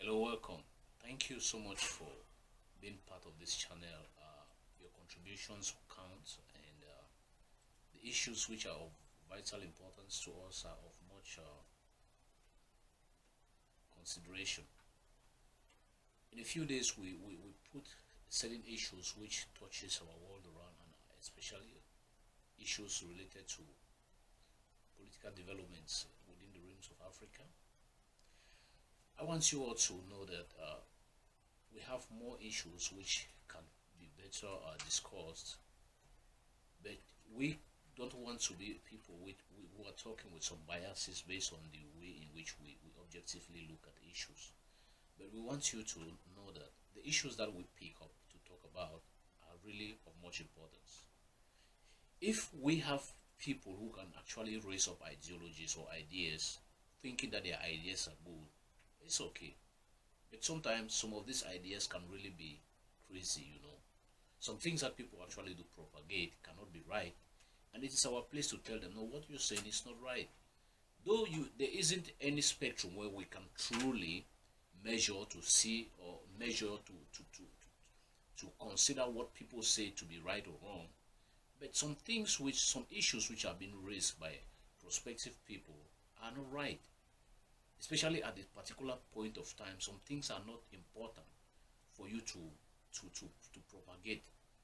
Hello, welcome. Thank you so much for being part of this channel. Your contributions count, and the issues which are of vital importance to us are of much consideration. In a few days, we put certain issues which touches our world around, and especially issues related to political developments within the rims of Africa. I want you all to know that we have more issues which can be better discussed, but we don't want to be people who are talking with some biases based on the way in which we objectively look at issues. But we want you to know that the issues that we pick up to talk about are really of much importance. If we have people who can actually raise up ideologies or ideas, thinking that their ideas are good, it's okay. But sometimes some of these ideas can really be crazy. Some things that people actually do propagate cannot be right. And it is our place to tell them, no, what you're saying is not right. Though there isn't any spectrum where we can truly measure to see or measure to consider what people say to be right or wrong. But some issues which have been raised by prospective people are not right. Especially at this particular point of time, some things are not important for you to propagate.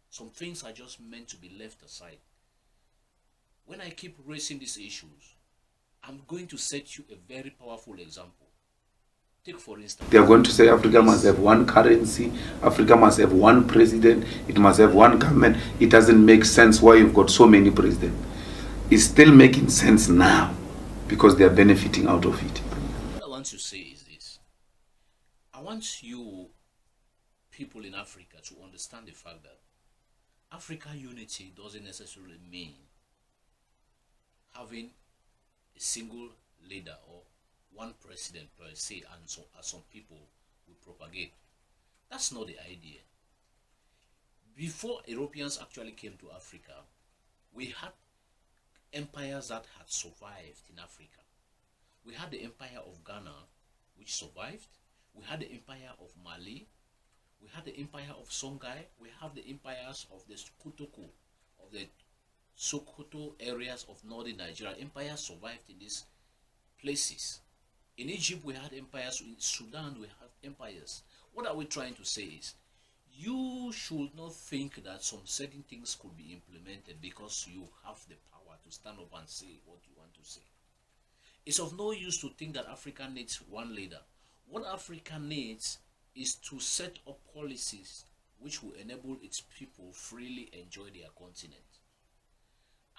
Some things are just meant to be left aside. When I keep raising these issues, I'm going to set you a very powerful example. Take for instance, they are going to say Africa must have one currency, Africa must have one president, it must have one government. It doesn't make sense why you've got so many presidents. It's still making sense now because they are benefiting out of it. To say is this: I want you people in Africa to understand the fact that Africa unity doesn't necessarily mean having a single leader or one president per se, and so as some people will propagate. That's not the idea. Before Europeans actually came to Africa, we had empires that had survived in Africa. We had the Empire of Ghana, which survived. We had the Empire of Mali. We had the Empire of Songhai. We have the empires of the Kutoko, of the Sokoto areas of northern Nigeria. Empires survived in these places. In Egypt, we had empires. In Sudan, we have empires. What are we trying to say is, you should not think that some certain things could be implemented because you have the power to stand up and say what you want to say. It's of no use to think that Africa needs one leader. What Africa needs is to set up policies which will enable its people freely enjoy their continent.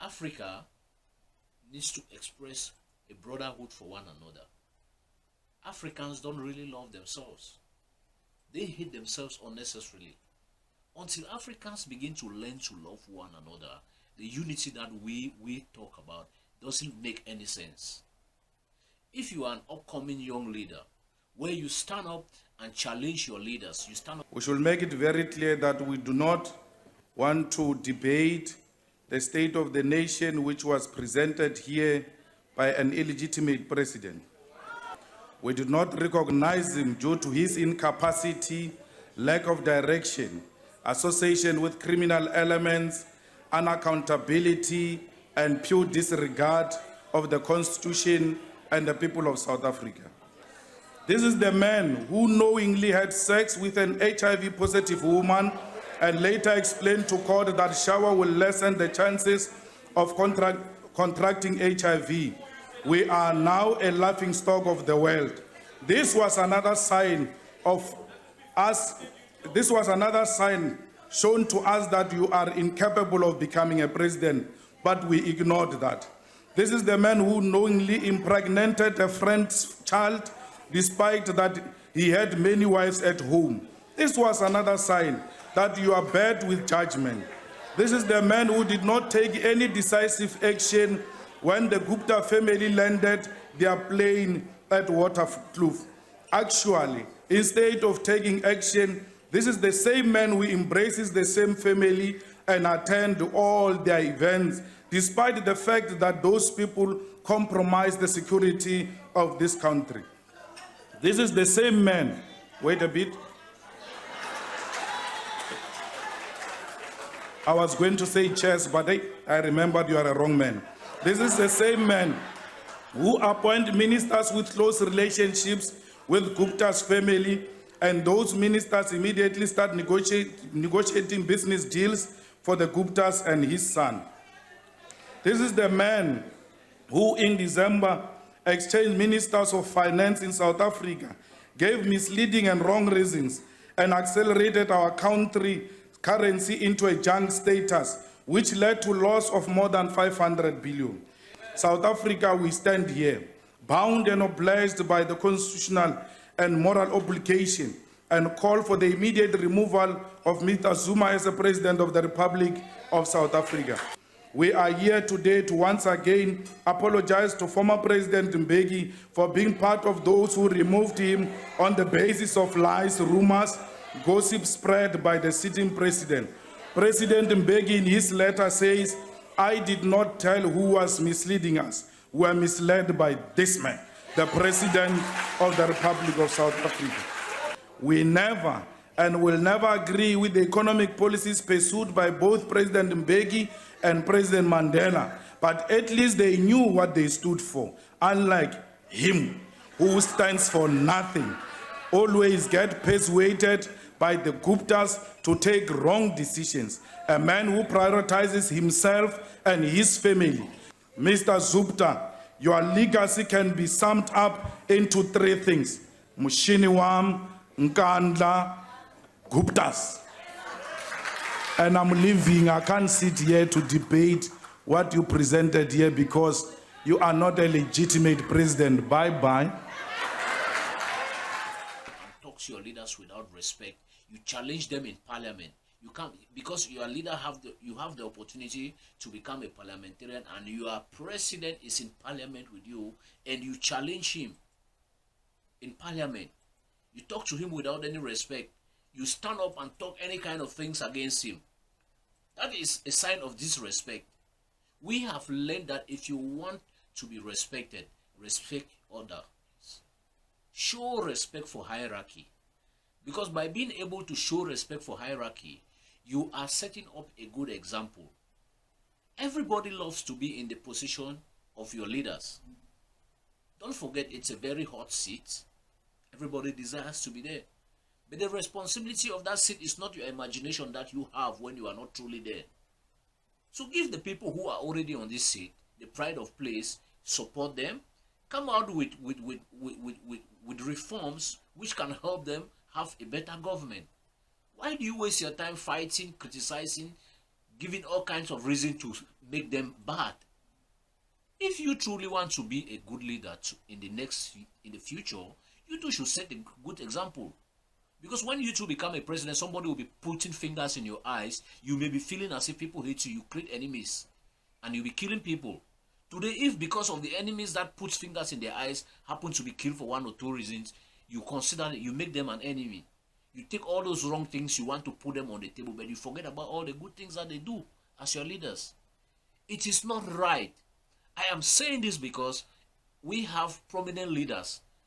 Africa needs to express a brotherhood for one another. Africans don't really love themselves. They hate themselves unnecessarily. Until Africans begin to learn to love one another, the unity that we talk about doesn't make any sense. If you are an upcoming young leader, where you stand up and challenge your leaders, you stand up. We should make it very clear that we do not want to debate the state of the nation which was presented here by an illegitimate president. We do not recognize him due to his incapacity, lack of direction, association with criminal elements, unaccountability, and pure disregard of the Constitution and the people of South Africa. This is the man who knowingly had sex with an HIV-positive woman and later explained to court that shower will lessen the chances of contracting HIV. We are now a laughingstock of the world. This was another sign shown to us that you are incapable of becoming a president, but we ignored that. This is the man who knowingly impregnated a friend's child, despite that he had many wives at home. This was another sign that you are bad with judgment. This is the man who did not take any decisive action when the Gupta family landed their plane at Waterkloof. Actually, instead of taking action, this is the same man who embraces the same family and attend all their events, despite the fact that those people compromise the security of this country. This is the same man Wait a bit. I was going to say chess, but I remembered you are a wrong man. This is the same man who appoint ministers with close relationships with Gupta's family, and those ministers immediately start negotiating business deals for the Guptas and his son. This is the man who in December exchanged ministers of finance in South Africa, gave misleading and wrong reasons, and accelerated our country currency into a junk status, which led to loss of more than 500 billion. South Africa, we stand here, bound and obliged by the constitutional and moral obligation, and call for the immediate removal of Mr. Zuma as the President of the Republic of South Africa. We are here today to once again apologize to former President Mbeki for being part of those who removed him on the basis of lies, rumors, gossip spread by the sitting president. President Mbeki in his letter says, "I did not tell who was misleading us. We were misled by this man, the President of the Republic of South Africa." We never and will never agree with the economic policies pursued by both President Mbeki and President Mandela, but at least they knew what they stood for, unlike him, who stands for nothing, always get persuaded by the Guptas to take wrong decisions, a man who prioritizes himself and his family. Mr. Zupta, your legacy can be summed up into three things: Mushiniwam, Nkandla, Guptas. And I'm leaving. I can't sit here to debate what you presented here because you are not a legitimate president. Bye-bye. Talk to your leaders without respect. You challenge them in parliament. You can't, because your leader you have the opportunity to become a parliamentarian, and your president is in parliament with you, and you challenge him in parliament. You talk to him without any respect. You stand up and talk any kind of things against him. That is a sign of disrespect. We have learned that if you want to be respected, respect others. Show respect for hierarchy. Because by being able to show respect for hierarchy, you are setting up a good example. Everybody loves to be in the position of your leaders. Don't forget, it's a very hot seat. Everybody desires to be there. But the responsibility of that seat is not your imagination that you have when you are not truly there. So give the people who are already on this seat the pride of place, support them, come out with reforms which can help them have a better government. Why do you waste your time fighting, criticizing, giving all kinds of reasons to make them bad? If you truly want to be a good leader in the future, you too should set a good example. Because when you two become a president, somebody will be putting fingers in your eyes. You may be feeling as if people hate you. You create enemies. And you'll be killing people. Today, if because of the enemies that puts fingers in their eyes happen to be killed for one or two reasons, you consider it, you make them an enemy. You take all those wrong things, you want to put them on the table, but you forget about all the good things that they do as your leaders. It is not right. I am saying this because we have prominent leaders